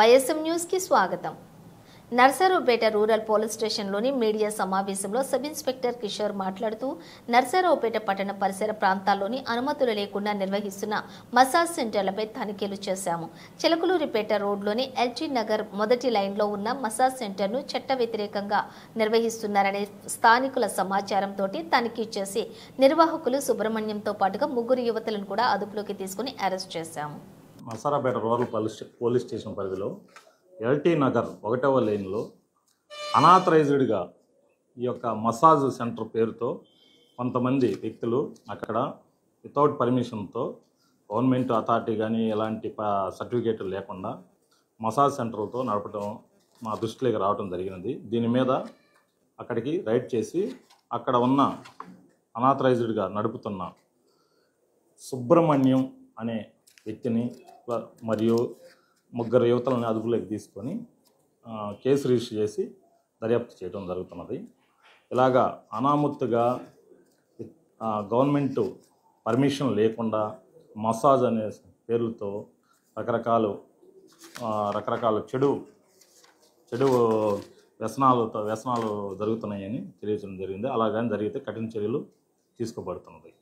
YSM news కి స్వాగతం. Narasaraopet rural police స్టేషన్లోని media సమావేశంలో సబ్ ఇన్స్పెక్టర్ కిషోర్ మాట్లాడుతూ నర్సరావుపేట పట్టణ పరిసర ప్రాంతాల్లోని అనుమతులు లేకుండా నిర్వహిస్తున్న మసాజ్ సెంటర్లపై తనిఖీలు చేశాము. చిలకలూరిపేట రోడ్లోని ఎల్జీ నగర్ మొదటి లైన్లో ఉన్న మసాజ్ సెంటర్ను చట్ట వ్యతిరేకంగా నిర్వహిస్తున్నారనే స్థానికుల సమాచారంతో తనిఖీ చేసి నిర్వాహకులు సుబ్రహ్మణ్యంతో పాటుగా ముగ్గురు యువతులను కూడా అదుపులోకి తీసుకుని అరెస్ట్ చేశాము. నర్సరావుపేట రూరల్ పోలీస్ స్టేషన్ పరిధిలో ఎల్టీ నగర్ 1వ లైన్లో అనాథరైజ్డ్గా ఈ యొక్క మసాజ్ సెంటర్ పేరుతో కొంతమంది వ్యక్తులు అక్కడ వితౌట్ పర్మిషన్తో గవర్నమెంట్ అథారిటీ కానీ ఎలాంటి సర్టిఫికేట్లు లేకుండా మసాజ్ సెంటర్లతో నడపడం మా దృష్టిలోకి రావడం జరిగినది. దీని మీద అక్కడికి రైడ్ చేసి అక్కడ ఉన్న అనాథరైజ్డ్గా నడుపుతున్న సుబ్రహ్మణ్యం అనే వ్యక్తిని మరియు ముగ్గురు యువతలను అదుపులోకి తీసుకొని కేసు రిజిస్టర్ చేసి దర్యాప్తు చేయడం జరుగుతున్నది. ఇలాగా అనామత్తుగా గవర్నమెంట్ పర్మిషన్ లేకుండా మసాజ్ అనే పేర్లతో రకరకాల చెడు వ్యసనాలు జరుగుతున్నాయని తెలియజేయడం జరిగింది. అలాగని జరిగితే కఠిన చర్యలు తీసుకోబడుతున్నది.